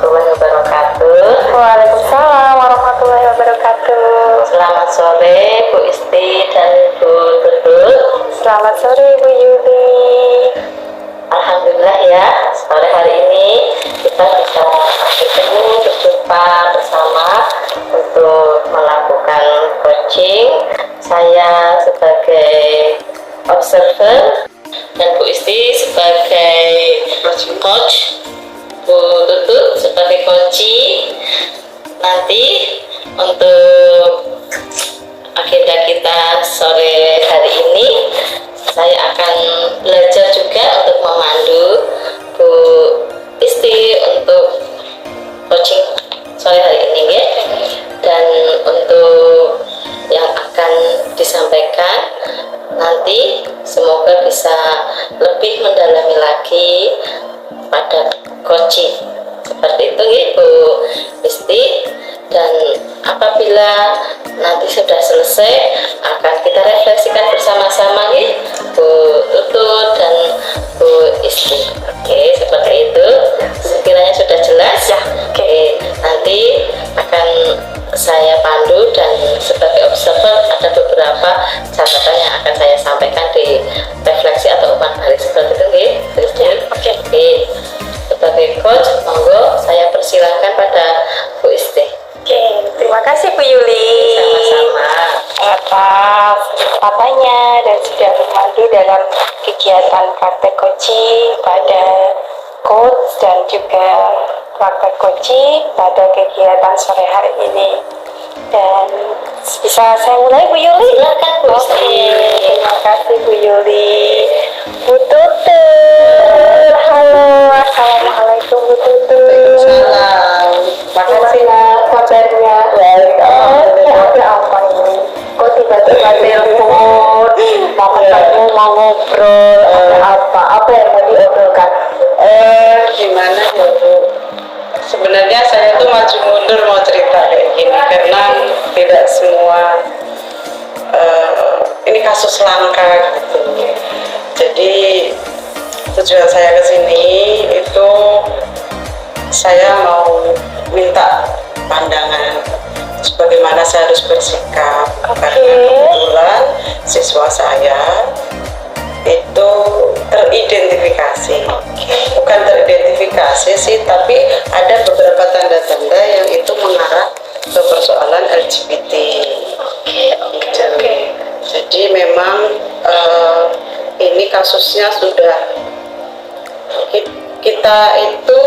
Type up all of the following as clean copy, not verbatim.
warahmatullahi wabarakatuh. Waalaikumsalam warahmatullahi wabarakatuh. Selamat sore Bu Isti dan Bu Tutut. Selamat sore Bu Yuli. Alhamdulillah ya, sore hari ini kita bisa bertemu, berjumpa bersama untuk melakukan coaching. Saya sebagai observer dan Bu Isti sebagai coach, Bu Tutut sebagai coaching. Nanti untuk agenda kita sore hari ini, saya akan belajar juga untuk memandu Bu Isti untuk coaching sore hari ini ya. Dan untuk yang akan disampaikan nanti semoga bisa lebih mendalami lagi pada coaching seperti itu ya Bu Isti. Dan apabila nanti sudah selesai akan kita refleksikan bersama-sama ya Bu Tutut dan Bu Isti. Oke, seperti itu sekiranya sudah jelas ya. Oke, nanti akan saya pandu dan sebagai observer ada beberapa catatan yang akan saya sampaikan di refleksi atau umpan balik seperti itu ya Bu Isti. Oke. Sebagai coach, monggo saya persilahkan pada Bu Isti. Oke, terima kasih Bu Yuli. Sama-sama. Atas kesempatannya dan sudah memandu dalam kegiatan praktek coaching pada coach dan juga praktek coaching pada kegiatan sore hari ini. Dan bisa saya mulai Bu Yuli? Silakan Bu Isti. Oke, terima kasih Bu Yuli. Bu Tutut, halo, assalamualaikum Bu Tutut. Waalaikumsalam. Makasih kabarnya. Baik. Ada apa ini? Kok tiba-tiba telepon? Mau ketemu, mau ngobrol? Ada apa? Apa yang mau diobrolkan? Gimana ya Bu? Sebenarnya saya tuh maju mundur mau cerita kayak gini karena tidak semua ini kasus langka gitu. Jadi tujuan saya ke sini itu saya mau minta pandangan bagaimana saya harus bersikap karena kebetulan siswa saya itu teridentifikasi. Bukan teridentifikasi sih, tapi ada beberapa tanda-tanda yang itu mengarah ke persoalan LGBT. Jadi memang ini kasusnya sudah kita itu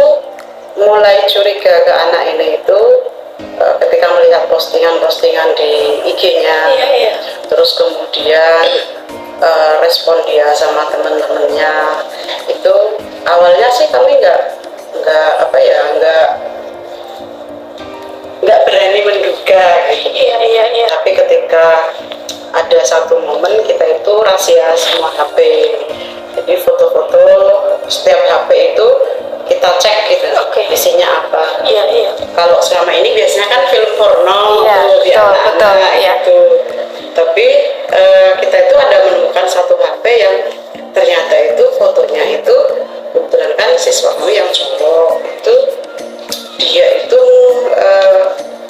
mulai curiga ke anak ini itu ketika melihat postingan-postingan di IG-nya, terus kemudian respon dia sama teman-temannya itu awalnya sih kami nggak berani menduga gitu. Tapi ketika ada satu momen kita itu rahasia semua HP, jadi foto-foto setiap HP itu kita cek gitu, isinya apa. Kalau selama ini biasanya kan film porno tuh di anak-anak gitu. Tapi kita itu ada menemukan satu HP yang ternyata itu fotonya itu kebetulan kan siswaku yang cowok itu dia itu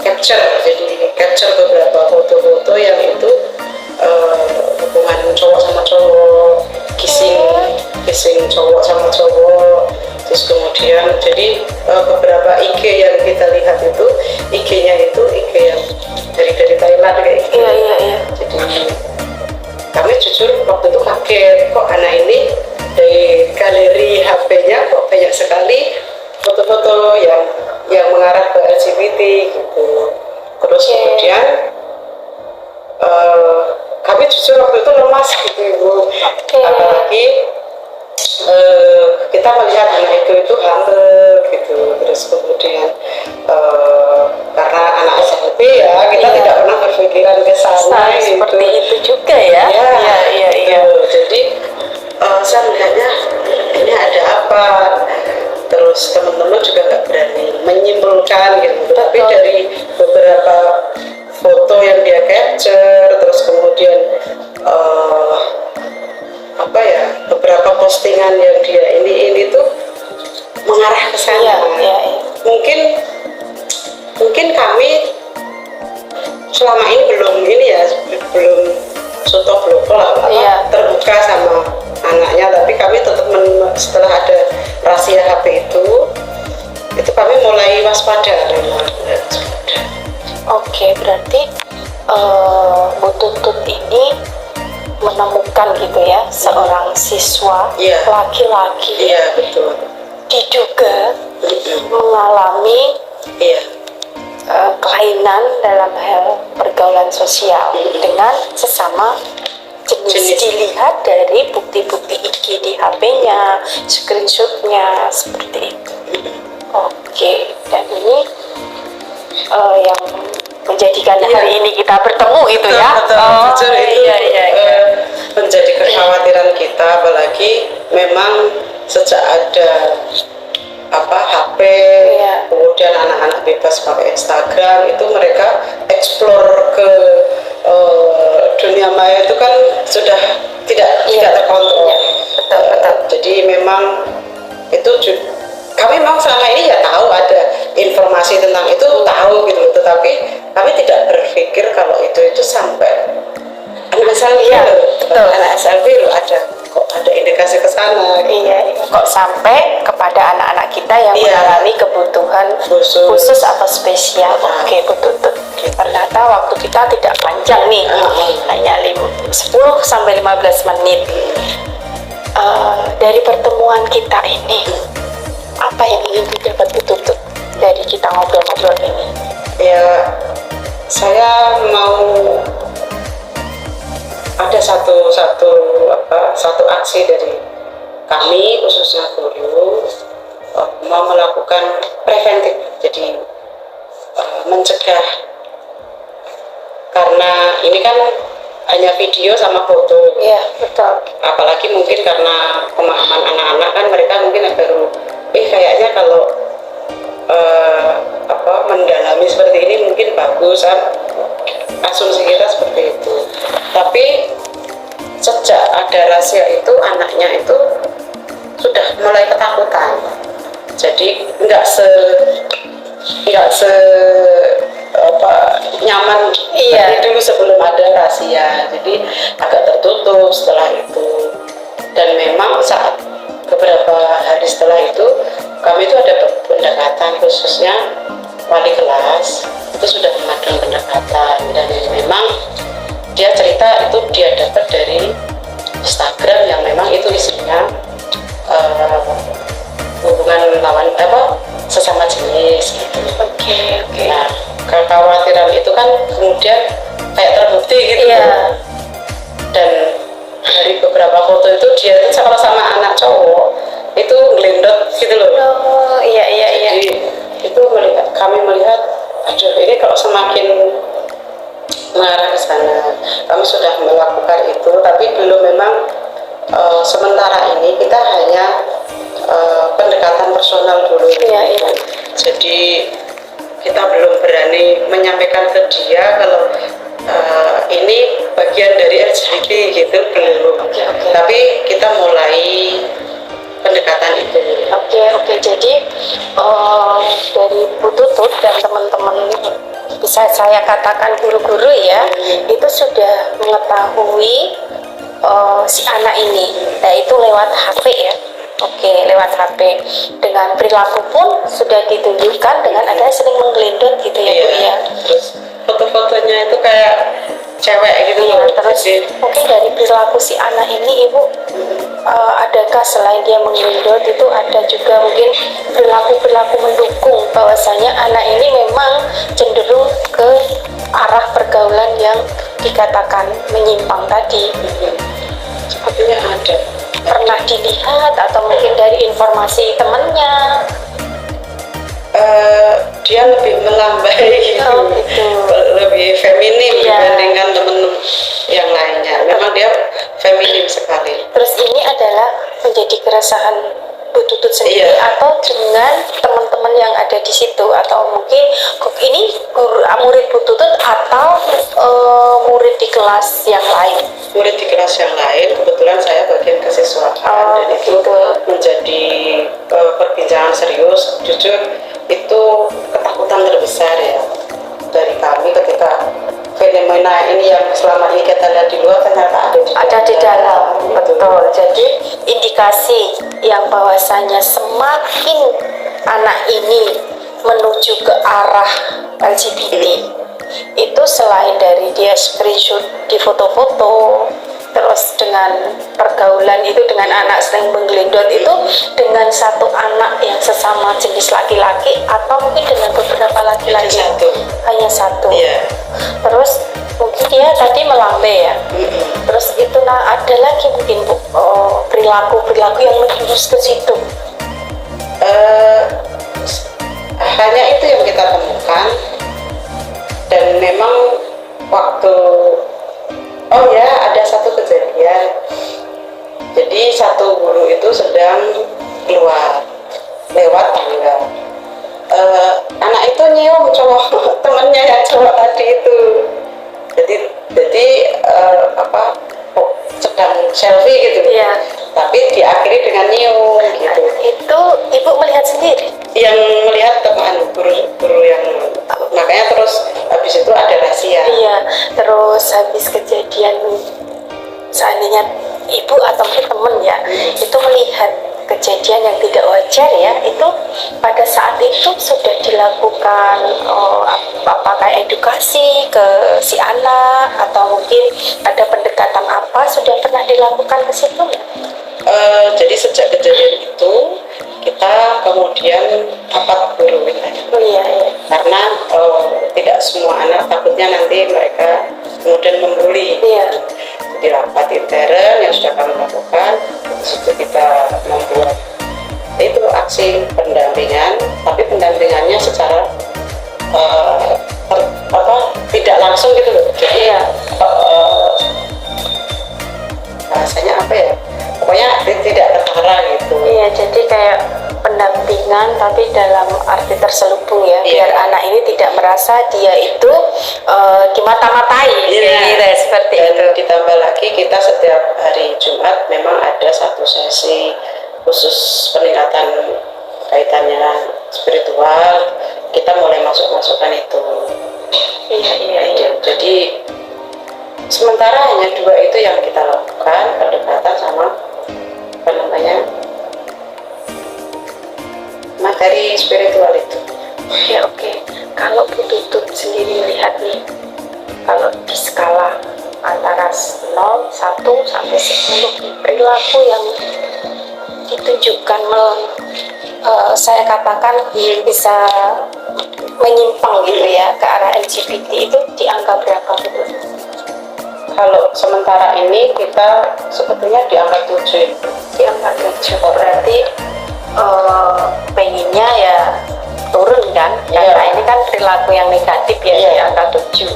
capture beberapa foto-foto yang itu hubungan cowok sama cowok, kissing cowok sama cowok. Terus kemudian jadi beberapa IG yang kita lihat itu IG-nya itu IG yang dari Thailand kayak gitu. Jadi kami jujur waktu itu kaget, kok anak ini dari galeri HP-nya kok banyak sekali foto-foto yang mengarah ke LGBT gitu. Terus kemudian kami jujur waktu itu lemas gitu Ibu. Apalagi kita melihat anak itu hamil gitu. Terus kemudian karena anak SMP ya kita tidak pernah berpikiran ke sana gitu. Seperti itu juga ya. Iya. Jadi saya melihatnya ini ada apa, terus teman-teman juga nggak berani menyimpulkan gitu. Tapi dari beberapa foto yang dia capture, terus kemudian beberapa postingan yang dia ini tuh mengarah ke sana. mungkin mungkin kami selama ini belum soto bloko lah Iya. terbuka sama anaknya, tapi kami tetap setelah ada rahasia HP itu kami mulai waspada memang. Oke, berarti Bu Tutut ini menemukan gitu ya seorang siswa Iya. laki-laki Iya betul. diduga Mm-mm. mengalami Iya. kelainan dalam hal pergaulan sosial dengan sesama jenis. Jenis. Dilihat dari bukti-bukti IG di HP-nya, screenshot-nya seperti itu. Oke, dan ini yang menjadikan Iya. hari ini kita bertemu itu ya. Betul, jujur itu iya. menjadi kekhawatiran kita, apalagi memang sejak ada HP, Iya. kemudian anak-anak bebas pakai Instagram, itu mereka explore ke dunia maya itu kan sudah tidak terkontrol. Iya, betul. Jadi memang itu kami memang selama ini ya tahu ada informasi tentang itu, tahu gitu, tetapi kami tidak berpikir kalau itu sampai anak SLB Iya, loh, betul. anak SLB loh kok ada indikasi ke sana. Iya, kok sampai kepada anak-anak kita yang Iya. mengalami kebutuhan khusus atau spesial. Oke, betul. Ternyata waktu kita tidak panjang nih, hanya 10 sampai 15 menit. Dari pertemuan kita ini, apa yang ingin didapat Bu Tutut dari kita ngobrol-ngobrol ini? Ya, saya mau ada satu aksi dari kami, khususnya guru, mau melakukan preventif, jadi mencegah, karena ini kan hanya video sama foto. Iya, betul. Apalagi mungkin karena pemahaman anak-anak kan, mereka mungkin agak kayaknya kalau mendalami seperti ini mungkin bagus kan, asumsi kita seperti itu. Tapi sejak ada rahasia itu, anaknya itu sudah mulai ketakutan, jadi nggak se nyaman seperti dulu sebelum ada rahasia, jadi agak tertutup setelah itu. Dan memang saat beberapa hari setelah itu kami itu ada pendekatan, khususnya wali kelas itu sudah melakukan pendekatan, dan memang dia cerita itu dia dapat dari Instagram yang memang itu isinya hubungan sesama jenis gitu. Oke. Nah, kekhawatiran itu kan kemudian kayak terbukti gitu. Iya. Dan dari beberapa foto itu dia itu kalau sama anak cowok itu ngelindot gitu loh. Oh, iya. Jadi itu kami melihat, aduh ini kalau semakin mengarah ke sana. Kami sudah melakukan itu, tapi belum memang sementara ini kita hanya pendekatan personal dulu. Iya. Jadi kita belum berani menyampaikan ke dia kalau ini bagian dari LGBT gitu, belum. Oke. Tapi kita mulai pendekatan itu. Oke. Jadi dari Bu Tutut dan teman-teman, bisa saya katakan guru-guru ya, itu sudah mengetahui si anak ini, yaitu lewat HP ya. Oke, lewat HP. Dengan perilaku pun sudah ditunjukkan dengan adanya sering menggelindot gitu ya, Bu ya. Terus foto-fotonya itu kayak cewek gitu loh. Terus mungkin dari perilaku si anak ini, Ibu, adakah selain dia menggelindot itu ada juga mungkin perilaku-perilaku mendukung bahwasanya anak ini memang cenderung ke arah pergaulan yang dikatakan menyimpang tadi? Sepertinya ada. Pernah dilihat atau mungkin dari informasi temannya? Dia lebih melambai gitu. Oh, gitu. Lebih feminim Iya. dibandingkan temen yang lainnya. Memang dia feminim sekali. Terus ini adalah menjadi keresahan Bu Tutut sendiri, Iya. atau dengan teman-teman yang ada di situ, atau mungkin ini murid Bu Tutut atau murid di kelas yang lain? Murid di kelas yang lain, kebetulan saya bagian kesiswaan, dan itu gitu. menjadi perbincangan serius. Jujur itu ketakutan terbesar ya dari kami ketika fenomena ini yang selama ini kita lihat di luar ternyata ada di dalam. Betul. Jadi indikasi yang bahwasanya semakin anak ini menuju ke arah LGBT itu selain dari dia screenshot di foto-foto, terus dengan pergaulan itu dengan anak sering menggelindot itu dengan satu anak yang sesama jenis laki-laki atau mungkin dengan beberapa laki-laki, hanya satu. Iya. Terus mungkin dia tadi melambai ya. Terus itu ada lagi mungkin Bu, perilaku yang menjurus ke situ. Hanya itu yang kita temukan, dan memang waktu ada satu kejadian. Jadi satu guru itu sedang keluar lewat tangga. Anak itu nyium cowok temennya yang cowok tadi itu. Jadi sedang selfie gitu. Iya. Tapi diakhiri dengan nyium gitu. Itu Ibu melihat sendiri? Yang melihat teman guru yang makanya terus habis itu ada rahasia. Iya. Terus habis kejadian seandainya Ibu atau mungkin teman ya itu melihat kejadian yang tidak wajar ya, itu pada saat itu sudah dilakukan apakah edukasi ke si anak atau mungkin ada pendekatan apa sudah pernah dilakukan ke situ ya? Jadi sejak kejadian itu kita kemudian rapat guru Iya. karena tidak semua anak takutnya nanti mereka kemudian membuli. Iya. Di rapat intern yang sudah kami lakukan, itu kita membuat itu aksi pendampingan, tapi pendampingannya secara tidak langsung gitu loh. Jadi bahasanya apa ya? Pokoknya tidak tertara gitu. Iya, jadi kayak pendampingan tapi dalam arti terselubung ya, biar anak ini tidak merasa dia itu dimata-matai, gitu, seperti Dan itu. ditambah lagi kita setiap hari Jumat memang ada satu sesi khusus peningkatan kaitannya spiritual. Kita mulai masukkan itu. Iya. Jadi sementara hanya dua itu yang kita lakukan, pendekatan sama materi spiritual itu. Oke. Kalau Bu Tutut sendiri lihat nih, kalau di skala antara 0, 1 sampai 10 perilaku yang ditunjukkan saya katakan bisa menyimpang gitu ya ke arah LGBT itu di angka berapa gitu? Kalau sementara ini kita sebetulnya di angka 7. Di angka 7 berarti pengennya ya turun kan? Karena ini kan perilaku yang negatif ya di angka 7.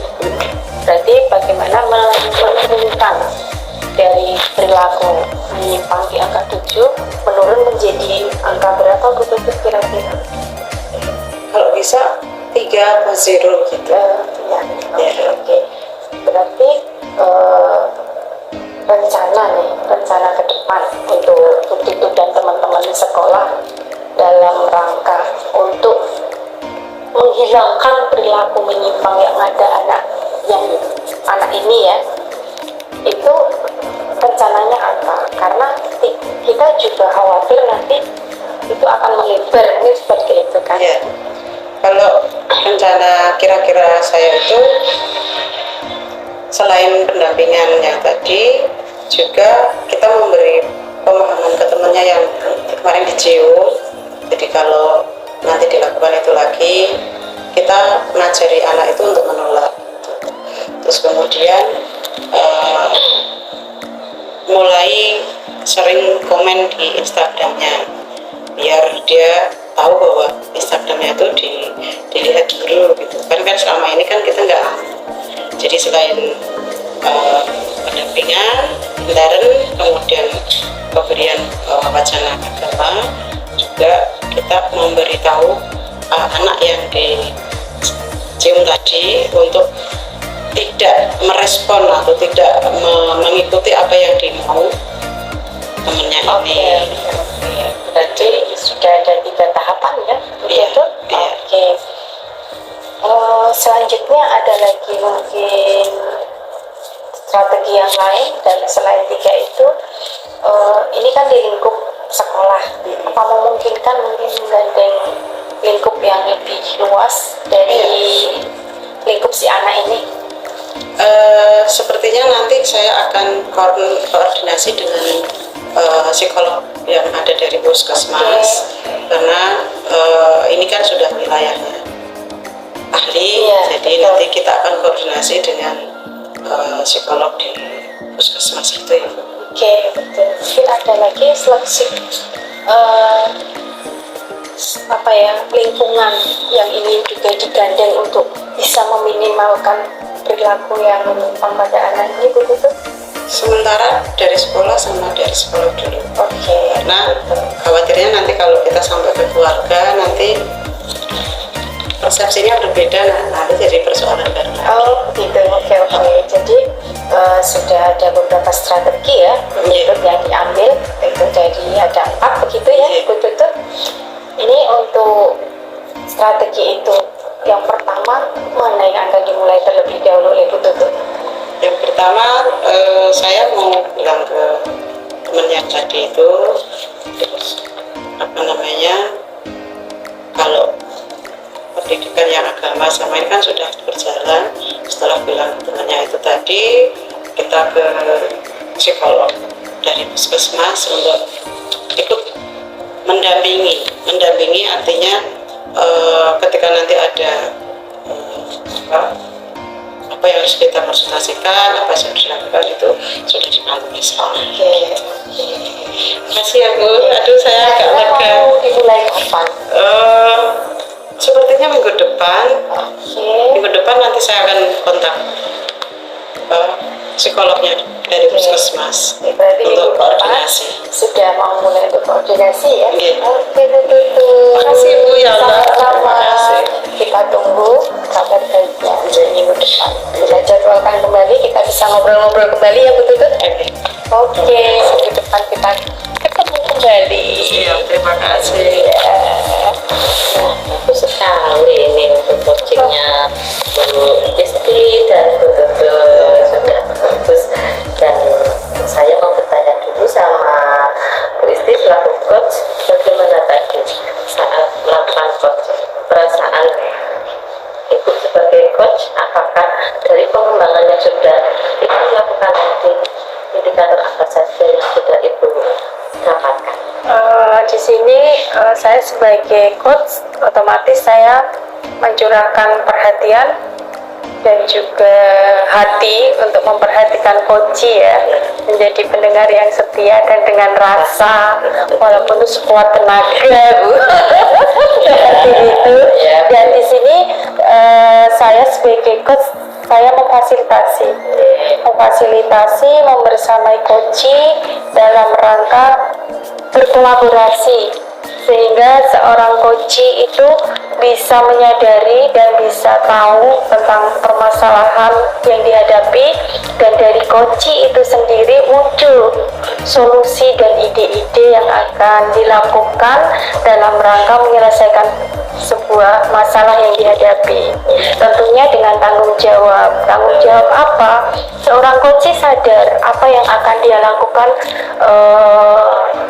Berarti bagaimana menurunkan dari perilaku menyimpang di angka 7 menurun menjadi angka berapa betul kira-kira? Kalau bisa 3.0 gitu. Oke. Berarti rencana ke depan untuk Tutut dan teman-teman di sekolah dalam rangka untuk menghilangkan perilaku menyimpang yang ada anak ini ya, itu rencananya apa? Karena kita juga khawatir nanti itu akan melebar, ini seperti itu kan? Ya. Kalau rencana kira-kira saya itu selain pendampingan yang tadi, juga kita memberi pemahaman ke temannya yang kemarin dicium. Jadi kalau nanti dilakukan itu lagi, kita mengajari anak itu untuk menolak. Terus kemudian mulai sering komen di Instagramnya, biar dia tahu bahwa Instagramnya itu dilihat dulu gitu kan selama ini kan kita nggak. Jadi selain pendampingan intern, kemudian pemberian wacana agama, juga kita memberitahu anak yang dicium tadi untuk tidak merespon atau tidak mengikuti apa yang dimau temennya ini. Berarti sudah ada 3 tahapan ya, Iya. betul? Iya. Oke. Selanjutnya ada lagi mungkin strategi yang lain, dan selain 3 itu, ini kan di lingkup sekolah. Apa memungkinkan mungkin menggandeng lingkup yang lebih luas dari lingkup si anak ini? Sepertinya nanti saya akan koordinasi dengan psikolog yang ada dari puskesmas, karena ini kan sudah wilayahnya ahli, Iya, jadi betul. nanti kita akan koordinasi dengan psikolog di puskesmas itu ya. Oke, betul. Mungkin ada lagi seleksi lingkungan yang ingin juga digandeng untuk bisa meminimalkan perilaku yang menyimpang pada anak ini, begitu? Sementara dari sekolah sama dari psikolog dulu. Oke. Karena khawatirnya nanti kalau kita sampai ke keluarga, nanti persepsinya berbeda, nanti jadi persoalan baru. Oh, gitu. Oke. Jadi sudah ada beberapa strategi ya, untuk yang diambil. Itu jadi ada 4 begitu ya, Iya. betul tuh. Ini untuk strategi itu, yang pertama mana yang akan dimulai terlebih dahulu oleh Bu Tutut? Yang pertama, saya mau bilang ke teman yang tadi itu, kalau pendidikan yang agama sama ini kan sudah berjalan. Setelah bilang temannya itu tadi, kita ke psikolog dari puskesmas untuk ikut mendampingi artinya ketika nanti ada apa yang harus kita konsultasikan, apa yang harus dilakukan, itu sudah dibantu di sekolah. Oke. Terima kasih ya Bu. Aduh, saya agak lega. Mau dimulai kapan? Sepertinya minggu depan. Oke. Minggu depan nanti saya akan kontak psikolognya dari puskesmas Berarti untuk minggu depan koordinasi. sudah mau mulai untuk koordinasi ya? Iya. Oke, betul. Terima kasih Bu, ya Allah. Sama-sama. Terima kasih. Kita tunggu kabar baiknya minggu depan. Kita jadwalkan kembali, kita bisa ngobrol-ngobrol kembali ya, betul tuh? Oke, minggu depan kita ketemu kembali. Iya, terima kasih. Bagus sekali ini untuk coachingnya Bu Isti dan Bu Tutut, sudah bagus. Dan saya mau bertanya dulu sama Bu Isti selaku coach, bagaimana tadi saat melakukan coach, perasaan Ibu sebagai coach, apakah dari pengembangan yang sudah Ibu lakukan tadi, indikator apa saja yang sudah Ibu dapatkan? Di sini saya sebagai coach, otomatis saya mencurahkan perhatian dan juga hati untuk memperhatikan coachi ya, menjadi pendengar yang setia dan dengan rasa, walaupun itu sekuat tenaga Bu. Seperti itu. Dan di sini saya sebagai coach, saya memfasilitasi membersamai coachi dalam rangka berkolaborasi, sehingga seorang coachi itu bisa menyadari dan bisa tahu tentang permasalahan yang dihadapi, dan dari coachi itu sendiri muncul solusi dan ide-ide yang akan dilakukan dalam rangka menyelesaikan sebuah masalah yang dihadapi, tentunya dengan tanggung jawab. Tanggung jawab apa? Seorang coachi sadar apa yang akan dia lakukan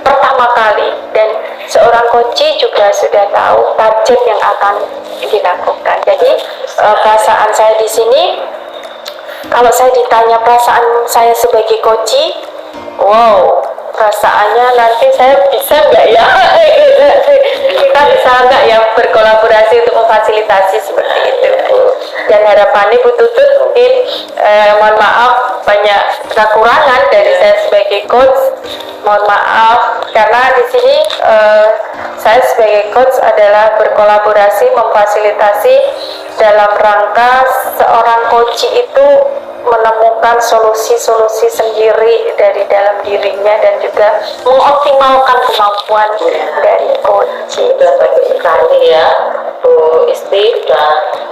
pertama kali, dan seorang coachi juga sudah tahu target yang akan dilakukan. Jadi perasaan saya di sini, kalau saya ditanya perasaan saya sebagai coachi, wow, perasaannya nanti saya bisa nggak ya kita bisa nggak ya berkolaborasi untuk memfasilitasi seperti itu Bu. Dan harapannya Bu Tutut mungkin mohon maaf banyak kekurangan dari saya sebagai coach, mohon maaf, karena di sini saya sebagai coach adalah berkolaborasi memfasilitasi dalam rangka seorang coach itu menemukan solusi-solusi sendiri dari dalam dirinya dan juga mengoptimalkan kemampuan dari coach. Sudah bagus sekali ya Bu Isti, sudah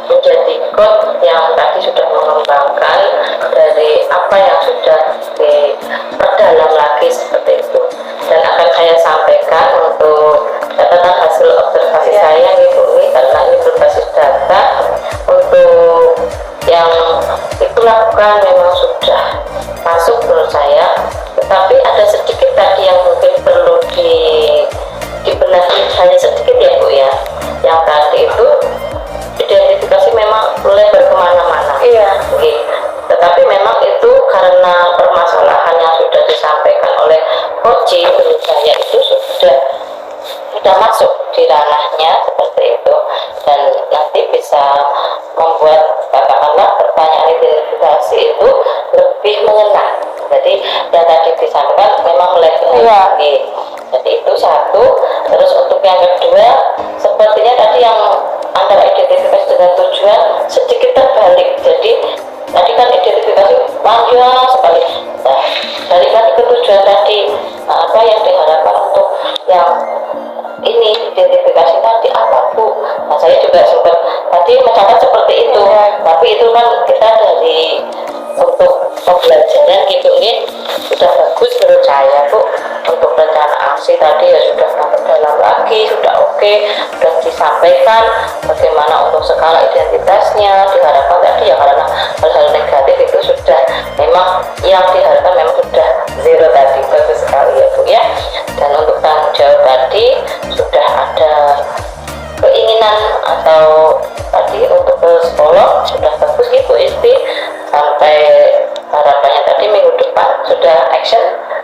menjadi coach yang tadi sudah mengembangkan dari apa yang sudah diperdalam lagi seperti itu, dan akan saya sampaikan untuk catatan hasil observasi saya Ibu ini, karena lakukan memang sudah masuk menurut saya, tetapi ada sedikit tadi yang mungkin perlu dibenahi, hanya sedikit ya Bu ya. Yang tadi itu identifikasi memang melebar kemana-mana. Iya. Oke. Tetapi memang itu karena permasalahan yang sudah disampaikan oleh coaching, menurut saya itu sudah masuk di ranahnya seperti itu, dan nanti bisa membuat katakanlah pertanyaan identifikasi itu lebih mengena. Jadi yang tadi disampaikan memang melebar. Iya. Jadi itu satu. Terus untuk yang kedua, sepertinya tadi yang antara identifikasi dengan tujuan sedikit terbalik. Jadi tadi kan identifikasi panjang sekali. Nah, balik lagi ke tujuan tadi, apa yang diharapkan untuk yang ini identifikasi tadi apa Bu? Nah, saya juga sempat tadi mencatat seperti itu, tapi itu kan kita dari untuk pembelajaran gitu ini sudah bagus menurut saya Bu. Untuk rencana aksi tadi ya sudah dalam lagi, sudah oke, sudah disampaikan bagaimana untuk skala identitasnya diharapkan tadi ya, karena hal-hal negatif itu sudah memang yang diharapkan memang sudah zero tadi, bagus sekali ya Bu ya. Dan untuk tanggung jawab tadi sudah ada keinginan atau tadi untuk ke psikolog sudah bagus gitu Isti, sampai harapannya tadi minggu depan sudah action.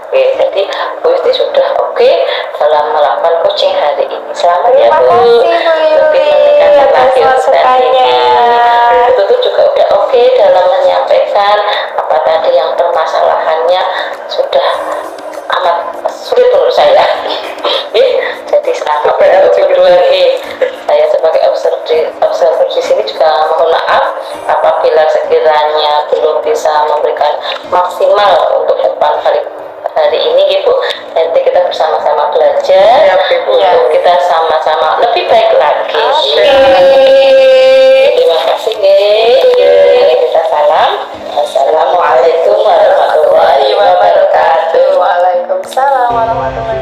Oke, jadi Bu Isti sudah oke dalam melakukan coaching hari ini. Selamat ya Bu. Terima kasih Bu Yuli atas masukannya. Itu juga udah oke dalam menyampaikan apa tadi yang permasalahannya sudah amat sulit menurut saya. Jadi selamat kedua saya sebagai observer di sini juga mohon maaf apabila sekiranya belum bisa memberikan maksimal untuk depan hari ini gitu. Nanti kita bersama-sama belajar untuk kita sama-sama lebih baik lagi. Terima kasih Mari kita salam. Assalamualaikum warahmatullahi wabarakatuh. Waalaikumsalam warahmatullahi wabarakatuh.